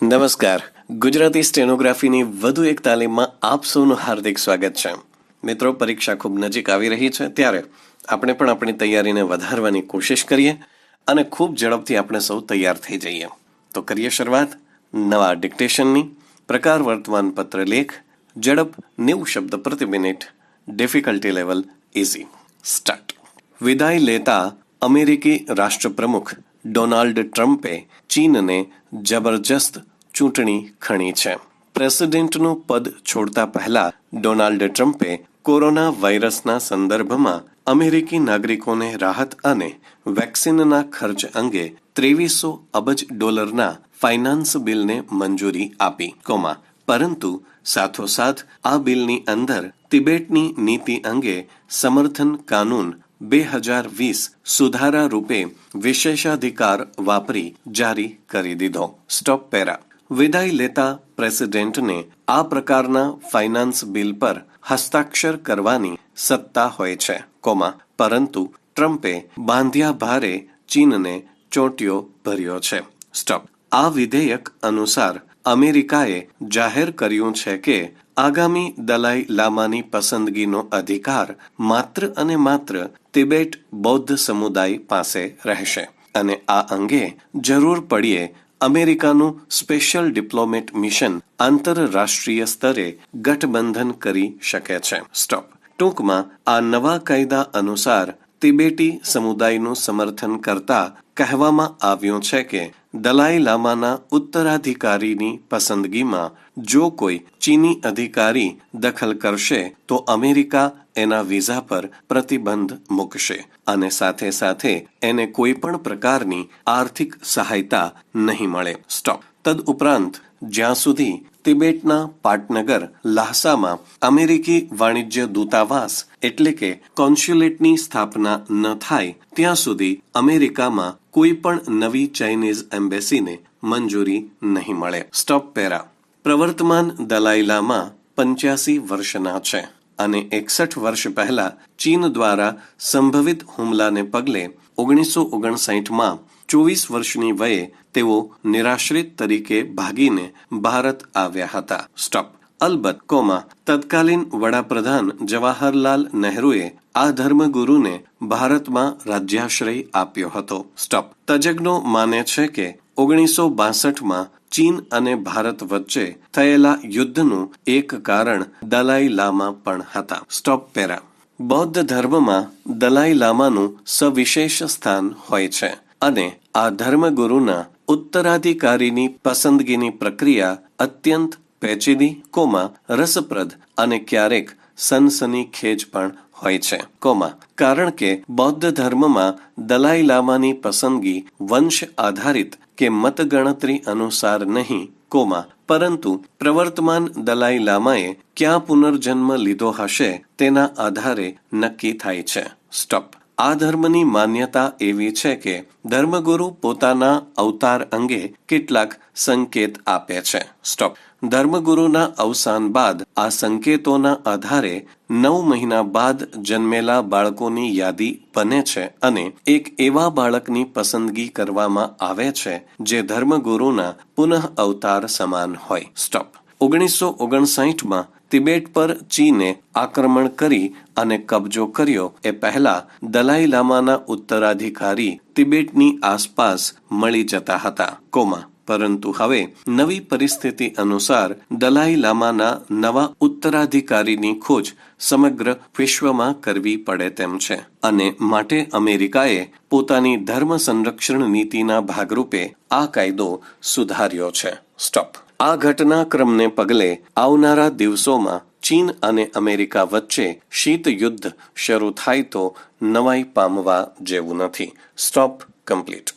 નમસ્કાર. ગુજરાતી સ્ટેનોગ્રાફીની વધુ એક તાલીમમાં આપ સૌનું હાર્દિક સ્વાગત છે. મિત્રો, પરીક્ષા ખૂબ નજીક આવી રહી છે, ત્યારે આપણે પણ આપણી તૈયારીને વધારવાની કોશિશ કરીએ અને ખૂબ ઝડપથી આપણે સૌ તૈયાર થઈ જઈએ. તો કરીએ શરૂઆત નવા ડિક્ટેશનની. પ્રકાર વર્તમાન પત્ર લેખ. ઝડપ 90 શબ્દ પ્રતિ minute. Difficulty level easy. Start. વિદાય લેતા અમેરિકી રાષ્ટ્રપ્રમુખ ડોનાલ્ડ ટ્રમ્પે ચીનને જબરજસ્ત ચૂંટણી ખણી છે. પ્રેસિડેન્ટનું પદ છોડતા પહેલા ડોનાલ્ડ ટ્રમ્પે કોરોના વાયરસના સંદર્ભમાં અમેરિકી નાગરિકોને રાહત અને વેક્સિનના ખર્ચ અંગે $2300 અબજ ફાઇનાન્સ બિલને મંજૂરી આપી, પરંતુ સાથોસાથ આ બિલની અંદર તિબેટની નીતિ અંગે સમર્થન કાનૂન 2020 સુધારા રૂપે વિશેષાધિકાર વાપરી જારી કરી દીધો. Stop para. વિદાય લેતા પ્રેસિડેન્ટને આ પ્રકારના ફાઇનાન્સ બિલ પર હસ્તાક્ષર કરવાની સત્તા હોય છે, પરંતુ ટ્રમ્પે બાંધ્યા ભારે ચીનને ચોંટ્યો ભર્યો છે. સ્ટોપ. આ વિધેયક અનુસાર અમેરિકાએ જાહેર કર્યું છે કે આગામી દલાઈ લામાની પસંદગીનો અધિકાર માત્ર અને માત્ર તિબેટ બૌદ્ધ સમુદાય પાસે રહેશે અને આ અંગે જરૂર પડીએ અમેરિકાનું સ્પેશિયલ ડિપ્લોમેટ મિશન આંતરરાષ્ટ્રીય સ્તરે ગઠબંધન કરી શકે છે. સ્ટોપ. ટૂંકમાં આ નવા કાયદા અનુસાર તિબેટી સમુદાયનું સમર્થન કરતા કહેવામાં આવ્યું છે કે દલાઈ લામાના ઉત્તરાધિકારીની પસંદગીમાં જો કોઈ ચીની અધિકારી દખલ કરશે તો અમેરિકા એના વિઝા પર પ્રતિબંધ મૂકશે અને સાથે સાથે એને કોઈ પણ પ્રકારની આર્થિક સહાયતા નહીં મળે. સ્ટોપ. તદુપરાંત જ્યાં સુધી તિબેટના પાટનગર લાહસામાં અમેરિકી વાણિજ્ય દૂતાવાસ એટલે કે કોન્સ્યુલેટની સ્થાપના ન થાય ત્યાં સુધી અમેરિકામાં કોઈ પણ નવી ચાઇનીઝ એમ્બેસીને મંજૂરી નહીં મળે. Stop para. પ્રવર્તમાન દલાઈ લામા 85 વર્ષના છે અને 61 વર્ષ પહેલા ચીન દ્વારા સંભવિત હુમલાને પગલે 1959માં 24 વર્ષની વયે તેઓ નિરાશ્રિત તરીકે ભાગીને ભારત આવ્યા હતા. સ્ટોપ. અલબત્ત, તત્કાલીન વડાપ્રધાન જવાહરલાલ નહેરુએ આ ધર્મગુરુને ભારતમાં રાજ્યાશ્રય આપ્યો હતો. સ્ટોપ. તજજ્ઞો માને છે કે 1962માં ચીન અને ભારત વચ્ચે થયેલા યુદ્ધનું એક કારણ દલાઈ લામા પણ હતા. Stop para. બૌદ્ધ ધર્મમાં દલાઈ લામાનું સવિશેષ સ્થાન હોય છે અને આ ધર્મગુરુના ઉત્તરાધિકારીની પસંદગીની પ્રક્રિયા અત્યંત પેચીદી, રસપ્રદ અને ક્યારેક સનસનીખેજ પણ હોય છે, કારણ કે બૌદ્ધ ધર્મમાં દલાઈ લામાની પસંદગી વંશ આધારિત કે મતગણતરી અનુસાર નહીં, પરંતુ પ્રવર્તમાન દલાઈ લામાએ ક્યાં પુનર્જન્મ લીધો હશે તેના આધારે નક્કી થાય છે. સ્ટોપ. આ ધર્મની માન્યતા એવી છે કે ધર્મગુરુ પોતાના અવતાર અંગે કેટલાક સંકેત આપે છે. સ્ટોપ. ધર્મગુરુના અવસાન બાદ આ સંકેતોના આધારે 9 મહિના બાદ જન્મેલા બાળકોની યાદી બને છે અને એક એવા બાળકની પસંદગી કરવામાં આવે છે જે ધર્મગુરુના પુનઃ અવતાર સમાન હોય. સ્ટોપ. 1959માં તિબેટ પર ચીને આક્રમણ કરી અને કબજો કર્યો એ પહેલા દલાઈ લામાના ઉત્તરાધિકારી તિબેટની આસપાસ મળી જતા હતા, પરંતુ હવે નવી પરિસ્થિતિ અનુસાર દલાઈ લામાના નવા ઉત્તરાધિકારીની ખોજ સમગ્ર વિશ્વમાં કરવી પડે તેમ છે અને માટે અમેરિકાએ પોતાની ધર્મ સંરક્ષણ નીતિના ભાગરૂપે આ કાયદો સુધાર્યો છે. સ્ટોપ. આ ઘટનાક્રમને પગલે આવનારા દિવસોમાં ચીન અને અમેરિકા વચ્ચે શીત યુદ્ધ શરૂ થાય તો નવાઈ પામવા જેવું નથી. Stop complete.